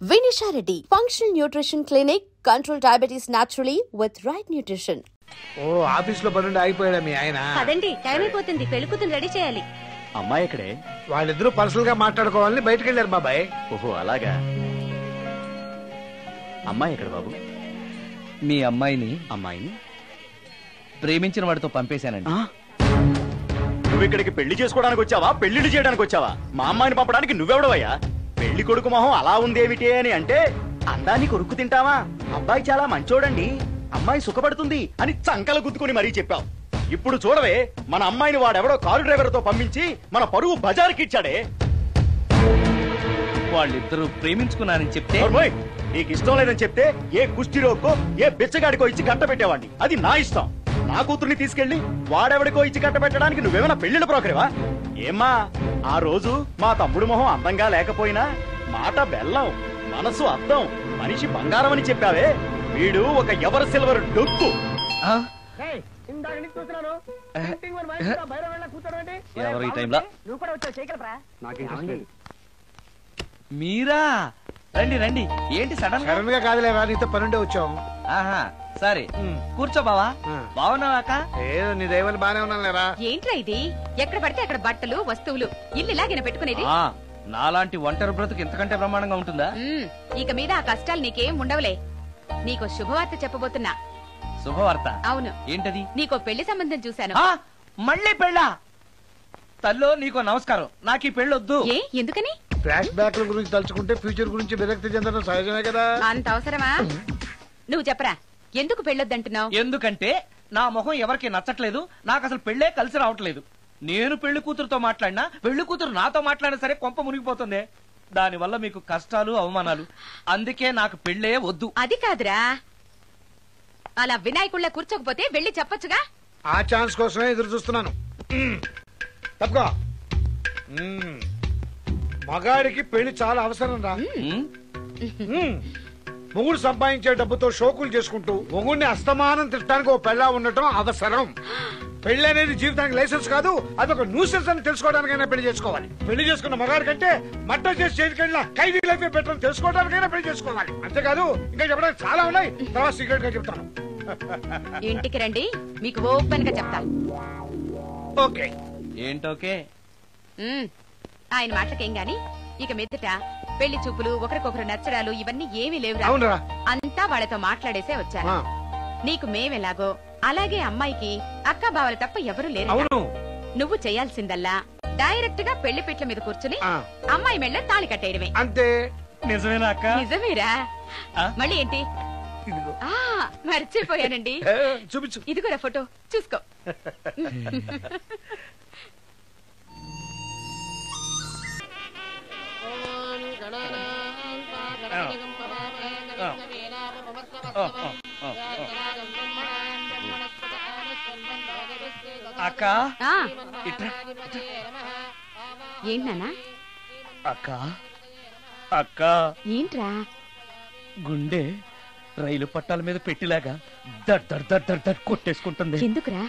Vinisha Reddy, Functional Nutrition Clinic, control diabetes naturally with right nutrition. ఓ office లో పనుండి ఆగిపోయాడా మీ ఆయన? కదండి, టైం అయిపోతుంది, పెళ్లి కూతురు రెడీ చేయాలి. అమ్మాయి ఎక్కడే? వాళ్ళిద్దరూ పర్సనల్ గా మాట్లాడుకోవాలని బయటకు వెళ్ళారు బాబాయ్. ఓహో అలాగా. అమ్మాయి ఎక్కడ బాబు? మీ అమ్మాయిని ప్రేమించిన వాడితో పంపేశానండి. నువ్వు ఇక్కడికి పెళ్లి చేసుకోవడానికి వచ్చావా, పెళ్లిళ్ళు చేయడానికి వచ్చావా? మా అమ్మాయిని పంపడానికి నువ్వెవడవయ్యా? పెళ్లి కొడుకు మొహం అలా ఉందేమిటి అని అంటే అందాన్ని కొరుక్కు తింటావా? అబ్బాయి చాలా మంచోడండి, అమ్మాయి సుఖపడుతుంది అని చంకలు గుద్దుకుని మరీ చెప్పావు. ఇప్పుడు చూడవే, మన అమ్మాయిని వాడెవడో కారు డ్రైవర్ తో పంపించి మన పరువు బజార్కి ఇచ్చాడే. వాళ్ళిద్దరూ ప్రేమించుకున్నారని చెప్తే నీకు ఇష్టం లేదని చెప్తే ఏ కుష్టిరోకో ఏ బిచ్చగాడికో ఇచ్చి కట్ట పెట్టేవాడిని. అది నా ఇష్టం. నా కూతుర్ని తీసుకెళ్లి వాడెవడికో ఇచ్చి కట్ట పెట్టడానికి నువ్వేమైనా పెళ్లిళ్ళ బ్రోకరేవా? ఏమ్మా, ఆ రోజు మా తమ్ముడు మొహం అందంగా లేకపోయినా మాట బెల్లం, మనసు అద్దం, మనిషి బంగారం అని చెప్పావే. వీడు ఒక ఎవరు సిల్వర్ డొక్కు. ఎవరు ఈ టైంలో? మీరా? రండి రండి. ఏంటి సడన్ గా కాదులేరా, నీతో పనుండే వచ్చాం. ఆహా సరే, కూర్చో బావా. బాగున్నావాక? ఏదో నీ దైవాలు బానే ఉన్నాను లేరా. ఏంట్రా ఇది? ఎక్కడ పడితే అక్కడ బట్టలు వస్తువులు ఇల్లు ఇలాగైనా పెట్టుకునేది? నాలాంటి ఒంటరి బ్రతుకు ఇంతకంటే బ్రహ్మాండంగా ఉంటుందా? ఇక మీద ఆ కష్టాలు నీకేం ఉండవులే. నీకో శుభవార్త చెప్పబోతున్నా. శుభవార్త? అవును. ఏంటది? నీకో పెళ్లి సంబంధం చూశాను. మళ్ళీ పెళ్ళా? తల్లో నీకో నమస్కారం, నాకు ఈ పెళ్ళొద్దు. ఏ ఎందుకని? ఫ్లాష్ బ్యాక్ గురించి తలుచుకుంటే ఫ్యూచర్ గురించి విరక్తి చెందడం సహజమే కదా. అంత అవసరమా? నువ్వు చెప్పరా, ఎందుకు పెళ్ళొద్దంటున్నావు? ఎందుకంటే నా మొహం ఎవరికి నచ్చట్లేదు, నాకు అసలు పెళ్లే కలిసి రావట్లేదు. నేను పెళ్లి కూతురుతో మాట్లాడినా, పెళ్లి కూతురు నాతో మాట్లాడినా సరే కొంప మునిగిపోతుంది. దానివల్ల మీకు కష్టాలు అవమానాలు. అందుకే నాకు పెళ్లే వద్దు. అది కాదురా, అలా వినాయకుళ్ళ కూర్చోకపోతే వెళ్ళి చెప్పొచ్చుగా. ఆ ఛాన్స్ కోసమే ఎదురు చూస్తున్నాను. తప్పుకో. మగాడికి పెళ్లి చాలా అవసరం రా. మొగుడు సంపాదించే డబ్బుతో షోకులు చేసుకుంటూ మొగుడిని అస్తమానం తిట్టడానికి ఓ పెళ్ళా ఉండటం అవసరం. పెళ్లి అనేది జీవితానికి లైసెన్స్ కాదు, అదొక న్యూసెన్స్ అని తెలుసుకోవడానికైనా పెళ్లి చేసుకోవాలి. పెళ్లి చేసుకున్న మగాడి కంటే మట్ట చేసి చేతికెళ్ళిన ఖైదీ లైఫ్ బెటర్ తెలుసుకోవడానికైనా పెళ్లి చేసుకోవాలి. అంతేకాదు ఇంకా చెప్పడానికి చాలా ఉన్నాయి, తర్వాత సీక్రెట్ గా చెప్తాను. ఇంటికి రండి, మీకు ఓపెన్ గా చెప్తా. ఓకే. ఏంటోకే? ఆయన మాటలకేం గాని ఇక మీదట పెళ్లి చూపులు, ఒకరికొకరు నచ్చడాలు ఇవన్నీ ఏమీ లేవు. అంతా వాళ్ళతో మాట్లాడేసే వచ్చాను. నీకు మేమెలాగో అలాగే అమ్మాయికి అక్క బావలు తప్ప ఎవరు లేరు. నువ్వు చేయాల్సిందల్లా డైరెక్ట్ గా పెళ్లి పీటల మీద కూర్చుని అమ్మాయి మెళ్ళ తాళి కట్టేయడమే. అంతే. నిజమేనా అక్క? నిజమేరా. మళ్ళీ ఏంటి? మర్చిపోయానండి, చూపించు. ఇదిగోరా ఫోటో, చూసుకో. అక్క ఏంటన్నా? అక్క అక్క ఏంట్రా? గుండె రైలు పట్టాల మీద పెట్టిలాగా దడ్ దడ్ దడ్ దడ్ దడ్ కొట్టేసుకుంటుంది. ఎందుకురా?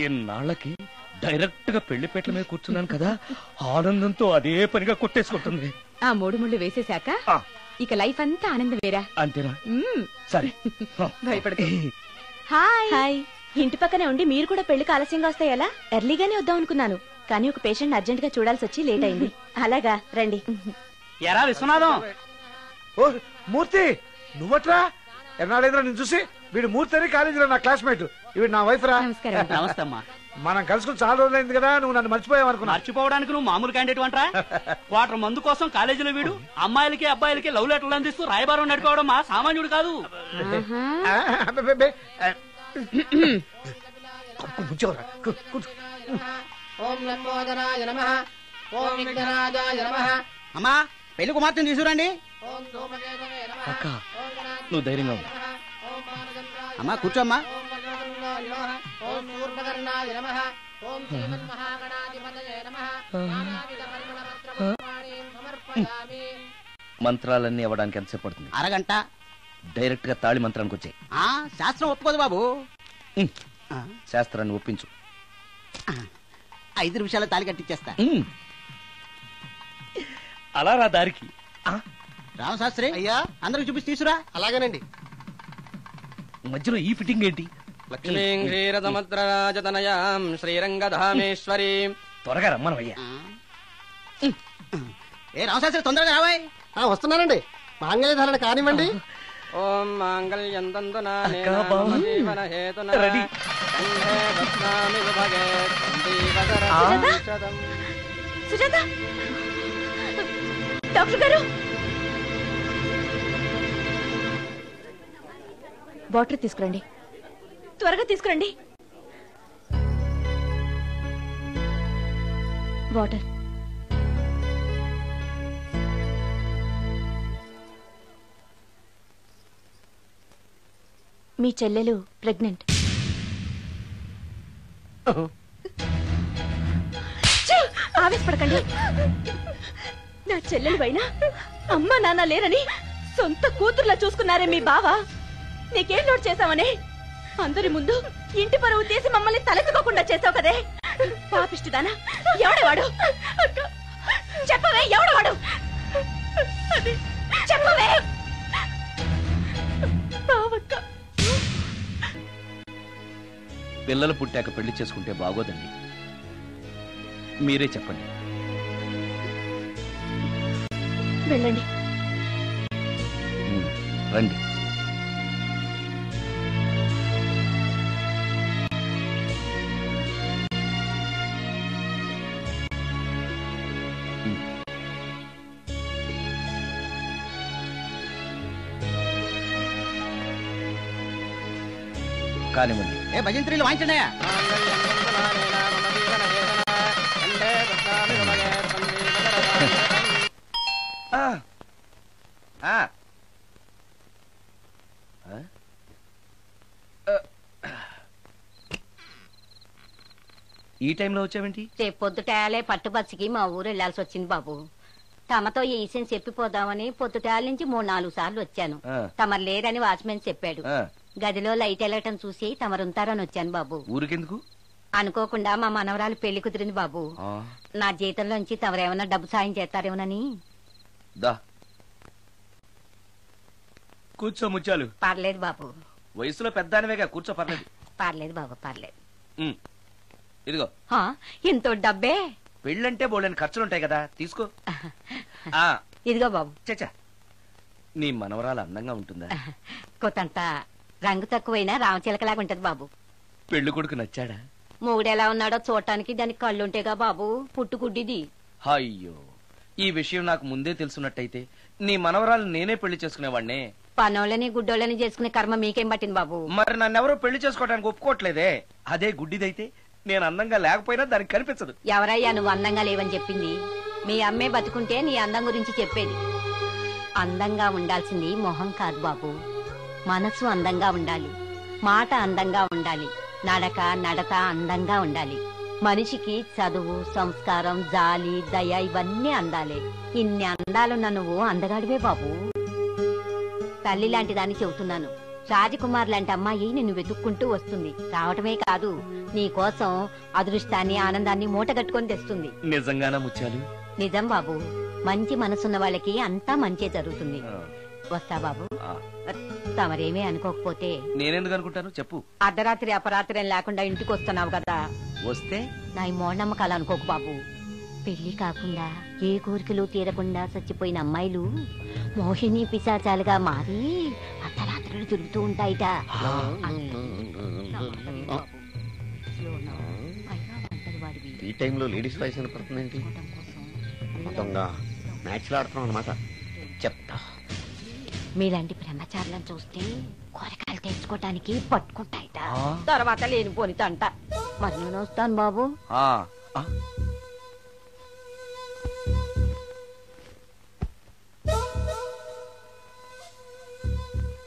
ఇన్నాళ్ళకి డైరెక్ట్ గా పెళ్లి పెట్టల మీద కూర్చున్నాను కదా, ఆనందంతో అదే పనిగా కొట్టేసుకుంటుంది. ఆ 3 ముళ్ళు వేసేశాక ఇక లైఫ్ అంతా ఆనందం వేరా. అంతేనా? సరే, భయపడకు. Hi hi. ఇంటి పక్కనే ఉండి మీరు కూడా పెళ్లికి ఆలస్యంగా వస్తే ఎలా? ఎర్లీగానే వద్దాం అనుకున్నాను, కానీ ఒక పేషెంట్ అర్జెంట్ గా చూడాల్సి వచ్చి లేట్ అయింది. అలాగా రండి. ఎరా విశ్వనాథం. ఓ మూర్తి, నువ్వట్రా? ఎన్నాడైందిరా నేను చూసి. వీడు మూర్తి అని కాలేజీలో నా క్లాస్మేట్, ఇవి నా వైఫ్ రా. నమస్తే అమ్మా. మనం కలుసుకుని చాలా రోజులైంది కదా, నువ్వు నన్ను మర్చిపోయావు అనుకున్నా. మర్చిపోవడానికి నువ్వు మామూలు క్యాండిడేట్ అంటరా? క్వార్టర్ మందు కోసం కాలేజీలో వీడు అమ్మాయిలకి అబ్బాయిలకి లవ్ లెటర్లు అందిస్తూ రాయబారం నడుకోవడం మా సామాన్యుడు కాదు. అమ్మా, పెళ్లి కుమార్తెను తీసుకురండి. అక్క, నువ్వు ధైర్యంగా ఉంది. అమ్మా కూర్చోమ్మా. మంత్రాలన్నీ అవ్వడానికి ఎంతసేపు పడుతుంది? అరగంట. డైరెక్ట్ గా తాళి మంత్రానికి వచ్చాయి. శాస్త్రం ఒప్పుకోదు బాబు. శాస్త్రాన్ని ఒప్పించు. 5 నిమిషాల్లో తాళి కట్టించేస్తా. అలా రా దారికి. రామశాస్త్రి అయ్యా అందరికి చూపించి తీసురా. అలాగేనండి. మధ్యలో ఈ ఫిట్టింగ్ ఏంటి? లక్ష్మీం క్షీరసముద్రరాజతనయాం శ్రీరంగధామేశ్వరీం. త్వరగా రమ్మనవయ్యా. ఏ రామశాస్త్రి తొందరగా రావాయ్. వస్తున్నానండి. మాంగళ్య ధారణ కానివ్వండి. ఓం మాంగళ్యం తంతునా అక్కా, బావ. జీవన హేతునా రెడీ. కంఠే బధ్నామి విభగే సందీపకరం సుజాత? శతం. సుజాత డాక్టర్ గారు వాటర్ తీసుకురండి. త్వరగా తీసుకురండి. వాటర్. మీ చెల్లెలు ప్రెగ్నెంట్. ఆవేశపడకండి. నా చెల్లెలు పైన అమ్మా నాన్న లేరని సొంత కూతుర్లా చూసుకున్నారే మీ బావ. నీకేం లోటు చేశావనే అందరి ముందు ఇంటి పరువు తీసి మమ్మల్ని తలెత్తుకోకుండా చేసావు కదే. పాపిష్టిదానా? ఎవడేవాడు? చెప్పవే, ఎవడవాడు? చెప్పవే. పిల్లలు పుట్టాక పెళ్లి చేసుకుంటే బాగోదండి. మీరే చెప్పండి. వెళ్ళండి. రండి. కానివ్వండి. ఏ భజంత్రీలు వాయించండియా. మాంగళ్యం తంతునా నేనా మమ జీవన హేతునా కంఠే బధ్నామి విభగే సందీపకరం శతం. ఈ టైంలో వచ్చావేంటి? రేపు పొద్దుటాలే పట్టుబచ్చికి మా ఊరు వెళ్లాల్సి వచ్చింది బాబు. తమతో ఈ విషయం చెప్పిపోదామని పొద్దుటాల నుంచి 3-4 సార్లు వచ్చాను. తమరు లేరని వాచ్మెన్ చెప్పాడు. గదిలో లైట్ వెళ్ళటం చూసి తమరుంటారని వచ్చాను బాబు. ఊరికెందుకు? అనుకోకుండా మా మనవరాలు పెళ్లి కుదిరింది బాబు. నా జీతంలోంచి తమరేమన్నా డబ్బు సాయం చేస్తారేమోనని. దా కూర్చో ముచ్చాలు. పర్లేదు బాబు. వయసులో పెద్దానివేగా, కూర్చో. పర్లేదు. పర్లేదు బాబు, పర్లేదు. ఇదిగో. ఇంతో డబ్బే. పెళ్ళంటే బోళ్ళని ఖర్చులుంటాయి కదా, తీసుకో. ఇదిగో బాబు. చచ్చా, నీ మనవరాలు అందంగా ఉంటుందా? కొత్తంత రంగు తక్కువైనా రామచిలకలాగా ఉంటది బాబు. పెళ్లి కొడుకు నచ్చాడా? మూడెలా ఉన్నాడో చూడటానికి దానికి కళ్ళుంటేగా బాబు. పుట్టుగుడ్డిది. అయ్యో, ఈ విషయం నాకు ముందే తెలుసున్నట్టయితే నీ మనవరాలు నేనే పెళ్లి చేసుకునేవాడినే. పనోళ్ళని గుడ్డోళ్ళని చేసుకునే కర్మ మీకేం పట్టింది బాబు? మరి నన్నెవరూ పెళ్లి చేసుకోవడానికి ఒప్పుకోవట్లేదే. అదే గుడ్డిదైతే నేను అందంగా లేకపోయినా దానికి కనిపించదు. ఎవరయ్యా నువ్వు అందంగా లేవని చెప్పింది? మీ అమ్మే బతుకుంటే నీ అందం గురించి చెప్పేది. అందంగా ఉండాల్సింది మొహం కాదు బాబు, మనసు అందంగా ఉండాలి, మాట అందంగా ఉండాలి, నడక నడత అందంగా ఉండాలి. మనిషికి చదువు, సంస్కారం, జాలి, దయ ఇవన్నీ అందాలే. ఇన్ని అందాలున్న నువ్వు అందగాడివే బాబు. తల్లి లాంటి దాన్ని చెబుతున్నాను. రాజకుమార్ లాంటి అమ్మాయి నిన్ను వెతుక్కుంటూ వస్తుంది. రావటమే కాదు, నీ కోసం అదృష్టాన్ని, ఆనందాన్ని మూటగట్టుకొని తెస్తుంది. నిజంగానా ముత్యాలు? నిజం బాబు. మంచి మనసున్న వాళ్ళకి అంతా మంచే జరుగుతుంది. వస్తా బాబు. తమరేమీ అనుకోకపోతే. నేనెందుకు అనుకుంటాను చెప్పు. అర్ధరాత్రి అపరాత్రి లేకుండా ఇంటికి వస్తున్నావు కదా, వస్తే నా ఈ మూఢనమ్మకాలు అనుకోకు బాబు. పెళ్లి కాకుండా ఏ కోరికలు తీరకుండా చచ్చిపోయిన అమ్మాయిలు మోహిని పిశాచాలుగా మారి అర్ధరాత్రులు తిరుగుతూ ఉంటాయిట. ఈ టైంలో లేడీస్ వాయిస్ వినపడుతుందేంటి? మొత్తంగా మ్యాచ్లు ఆడుతున్నాం అనమాట. చెప్తా. మీలాంటి బ్రహ్మచారులను చూస్తే కోరికలు తెచ్చుకోవటానికి పట్టుకుంటాయిట. తర్వాత లేనిపోని తంట. మరి నేను వస్తాను బాబు.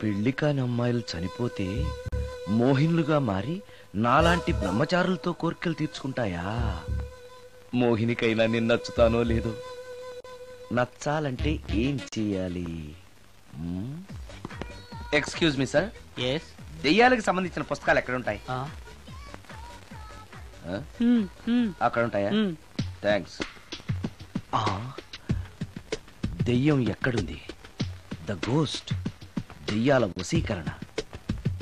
పెళ్లి కాని అమ్మాయిలు చనిపోతే మోహినులుగా మారి నాలాంటి బ్రహ్మచారులతో కోరికలు తీర్చుకుంటాయా? మోహినికైనా నేను నచ్చుతానో లేదో. నచ్చాలంటే ఏం చెయ్యాలి? Excuse me sir. దెయ్యాలకు సంబంధించిన పుస్తకాలు ఎక్కడుంటాయి? అక్కడ ఉంటాయా? థ్యాంక్స్. దెయ్యం ఎక్కడుంది? ద గోస్ట్, దెయ్యాల వశీకరణ,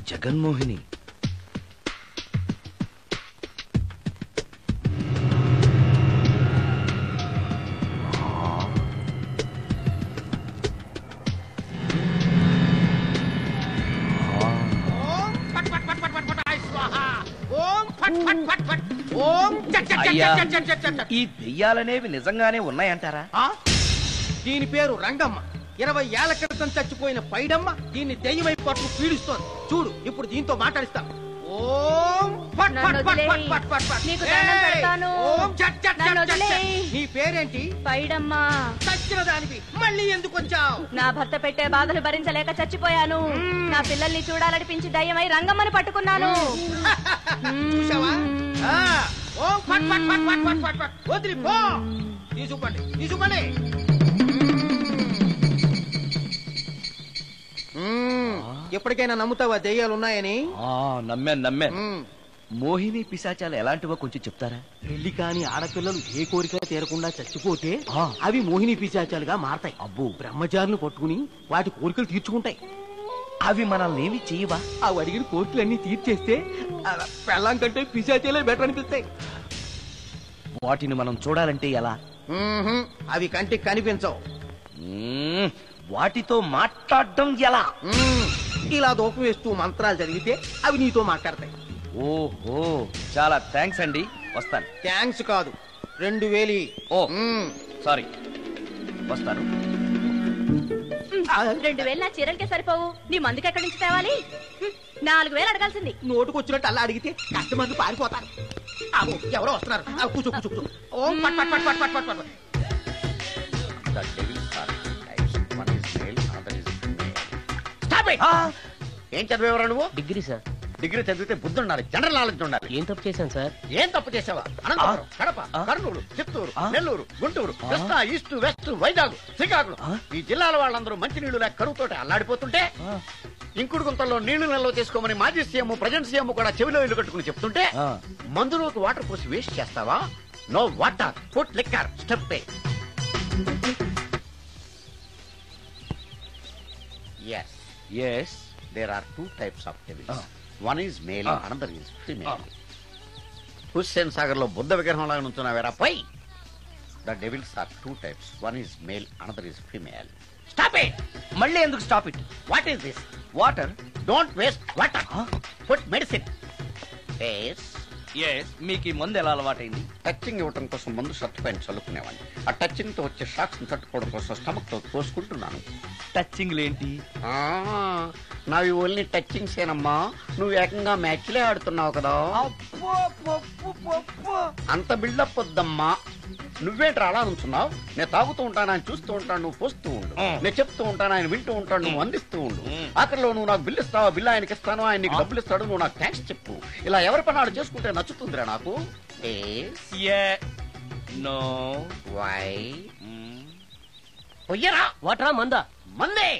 జగన్మోహిని. అయ్యా, ఈ దెయ్యాలనేవి నిజంగానే ఉన్నాయంటారా? దీని పేరు రంగమ్మ. 20 ఏళ్ల క్రితం చచ్చిపోయిన పైడమ్మ దీన్ని దెయ్యమై పట్టు పీడిస్తోంది. చూడు, ఇప్పుడు దీంతో మాట్లాడిస్తాం. ఓం ఫట్ ఫట్ ఫట్ ఫట్ ఫట్ ఫట్ ఫట్. నీకు దండం పెడతాను. ఓం చట్ చట్ నన్ను చట్ చట్. వదిలేయ్. నీ పేరేంటి? పైడమ్మా. చచ్చిన దానివి మళ్ళీ ఎందుకు వచ్చావు? నా భర్త పెట్టే బాధలు భరించలేక చచ్చిపోయాను. నా పిల్లల్ని చూడాలనిపించి దయ్యమై రంగమ్మని పట్టుకున్నాను. చూసావా? ఓం ఫట్ ఫట్ ఫట్ ఫట్ ఫట్ ఫట్ ఫట్. వదిలి పో. తీసుకుపండి, తీసుకుపండి. ఎప్పటికైనా నమ్ముతావా దెయ్యాలు ఉన్నాయని? నమ్మాను. మోహిని పిశాచాలు ఎలాంటివో కొంచెం చెప్తారా? పెళ్లి కాని ఆడపిల్లలు ఏ కోరిక తీరకుండా చచ్చిపోతే అవి మోహిని పిశాచాలుగా మారతాయి. అబ్బో, బ్రహ్మచారులు పట్టుకుని వాటి కోరికలు తీర్చుకుంటాయి. అవి మనల్ని ఏమి చేయవా? అవి అడిగిన కోరికలన్నీ తీర్చేస్తే పెళ్ళం కంటే పిశాచాలే బెటర్ అనిపిస్తాయి. వాటిని మనం చూడాలంటే ఎలా? అవి కంటికి కనిపించవు. వాటితో మాట్లాడడం ఎలా? ఇలా దూపం వేస్తూ మంత్రాలు చదివితే అవి నీతో మాట్లాడతాయి. ఓహో, చాలా థ్యాంక్స్ అండి, వస్తాను. థ్యాంక్స్ కాదు, 2000. ఓ సారీ, వస్తాను. 2000 నా చీరలకే సరిపోవు. నీ మందుకి ఎక్కడి నుంచి తేవాలి? 4000 అడగాల్సింది. నోటుకొచ్చినట్టు అలా అడిగితే కస్టమర్లు పారిపోతారు. ఎవరో వస్తున్నారు. కూర్చో కూర్చో కూర్చో. ఓం పట్ పట్ పట్ పట్ పట్ పట్. ఏం చదివేవరా నువ్వు? Degree sir. డిగ్రీ చదివితే బుద్ధి ఉండాలి, జనరల్ నాలెడ్జ్ ఉండాలి. ఏం తప్పు చేశాను సార్? ఏం తప్పు చేసావా? అనంతపురం, కడప, కర్నూలు, చిత్తూరు, నెల్లూరు, గుంటూరు, కృష్ణా, ఈస్ట్, వెస్ట్, వైజాగ్, శ్రీకాకుళం, ఈ జిల్లాల వాళ్ళందరూ మంచి నీళ్లు లేక కరువుతోటి అల్లాడిపోతుంటే ఇంకుడు గుంతల్లో నీళ్లు నిల్వ చేసుకోమని మాజీ సీఎం, ప్రజెంట్ సీఎం కూడా చెవిలో ఇల్లు కట్టుకుని చెప్తుంటే మందులోకి వాటర్ పోసి వేస్ట్ చేస్తావా? No water, put liquor, step A. Yes, there are 2 types of devils. One is male, another is female. Hussain Sagar లో బుద్ధ విగ్రహం లాగా నుంచున్నావేరా పై. The devils are 2 types. One is male, another is female. Stop it! మళ్ళీ ఎందుకు stop it? What is this? Water. Don't waste water. Put medicine. Yes. మీకు ఈ మందు ఎలా అలవాటైంది? టచింగ్ ఇవ్వటం కోసం ముందు షర్ట్ పైన చల్లుకునేవాడిని. ఆ టచింగ్ తో వచ్చే షాక్స్ ని తట్టుకోవడం కోసం స్టమక్ తో పోసుకుంటున్నాను. టచింగ్ లేంటి? నావి ఓన్లీ టచింగ్స్ ఏనమ్మా. నువ్వు ఏకంగా మ్యాచ్లే ఆడుతున్నావు కదా. అంత బిల్డప్ వద్దమ్మా. నువ్వేంట్రా అలా నుంచున్నావు? నేను తాగుతూ ఉంటాను, ఆయన చూస్తూ ఉంటాను, నువ్వు పోస్తూ ఉండు. నేను చెప్తూ ఉంటాను, ఆయన వింటూ ఉంటాడు, నువ్వు అందిస్తూ ఉండు. ఆఖరిలో నువ్వు నాకు బిల్లు ఇస్తావా, బిల్లు ఆయనకి ఇస్తాను, ఆయన నీకు డబ్బులు ఇస్తాడు, నువ్వు నాకు థ్యాంక్స్ చెప్పు. ఇలా ఎవరి పని ఆడు చేసుకుంటే నచ్చుతుందిరా నాకు. నో. వై? పొయ్యరా. వాటరా మందా? మందే.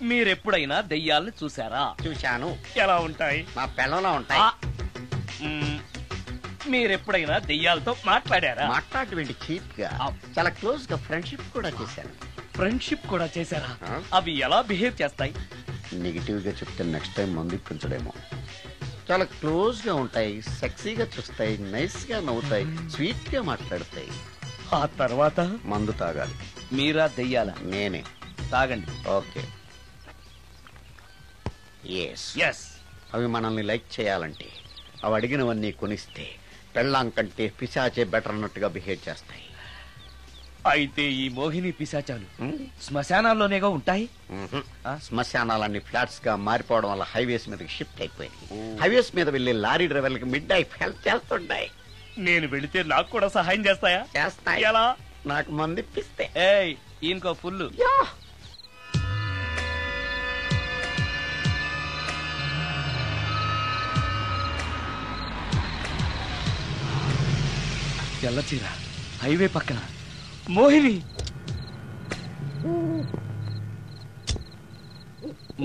మీరెప్పుడైనా దెయ్యాలను చూసారా? చూశాను. ఎలా ఉంటాయి? నా పెళ్ళంలా ఉంటాయి. మీరెప్పుడైనా దెయ్యాలతో మాట్లాడారా? మాట్లాడేంటి చీప్ గా, చాలా క్లోజ్ గా ఫ్రెండ్షిప్ కూడా చేశాను. ఫ్రెండ్షిప్ కూడా చేశారా? అవి ఎలా బిహేవ్ చేస్తాయి? నెగిటివ్ గా చెప్తే నెక్స్ట్ టైం మందు ఇప్పించడేమో. చాలా క్లోజ్ గా ఉంటాయి, సెక్సీగా చూస్తాయి, నైస్ గా నవ్వుతాయి, స్వీట్ గా మాట్లాడతాయి. ఆ తర్వాత మందు తాగాలి. మీరా దెయ్యాలా? నేనే. తాగండి. ఓకే. ఎస్. అవి మనల్ని లైక్ చేయాలంటే అవి అడిగినవన్నీ కొనిస్తే పెళ్ళాం కంటే పిశాచే బెటర్ అన్నట్టుగా బిహేవ్ చేస్తాయి. అయితే ఈ మోహిని పిశాచాలు శ్మశానాల్లోనేగా ఉంటాయి? శ్మశానాలన్నీ ఫ్లాట్స్ గా మారిపోవడం వల్ల హైవేస్ మీదకి షిఫ్ట్ అయిపోయింది. హైవేస్ మీద వెళ్లి లారీ డ్రైవర్లకి మిడ్ నైట్ హెల్ప్ చేస్తుంటాయి. నేను వెళితే నాకు కూడా సహాయం చేస్తాయా? చేస్తాయి. ఎలా? నాకు మంది ఇప్పిస్తే. ఈయనకో ఫుల్. తెల్లచీర, హైవే పక్కన మోహిని.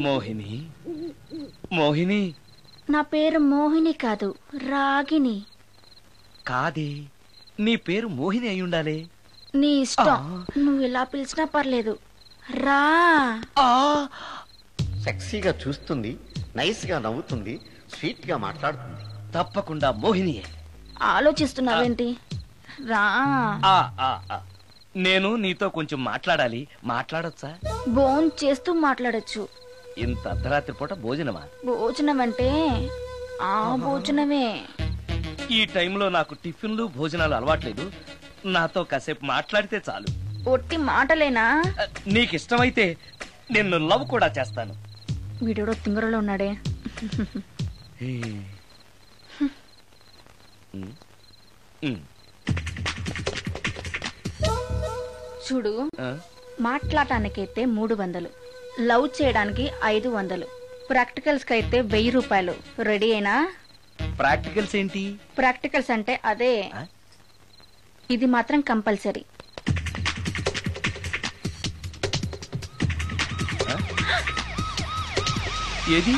మోహిని, మోహిని. నా పేరు మోహిని కాదు, రాగిని. కాదే, నీ పేరు మోహిని అయి ఉండాలి. నీ ఇష్టం, నువ్వు ఇలా పిలిచినా పర్లేదు. రా. సెక్సీగా చూస్తుంది, నైస్ గా నవ్వుతుంది, స్వీట్ గా మాట్లాడుతుంది. తప్పకుండా మోహినియే. ఆలోచిస్తున్నావేంటి? రా. నేను నీతో కొంచెం మాట్లాడాలి. మాట్లాడొచ్చా? భోజనం చేస్తూ మాట్లాడొచ్చు. ఇంత అర్ధరాత్రి పూట భోజనమా? భోజనం అంటే ఆ భోజనమే. ఈ టైంలో నాకు టిఫిన్లు భోజనాలు అలవాట్లేదు. నాతో కాసేపు మాట్లాడితే చాలు. ఒట్టి మాటలేనా? నీకిష్టమైతే నిన్ను లవ్ కూడా చేస్తాను. వీడెవడో తింగరలో ఉన్నాడే. చూడు, మాట్లాడటానికైతే 300, లవ్ చేయడానికి 500, ప్రాక్టికల్స్ కైతే 1000 రూపాయలు. రెడీ అయినా? ప్రాక్టికల్స్ ఏంటి? ప్రాక్టికల్స్ అంటే అదే, ఇది మాత్రం కంపల్సరీ. ఏది?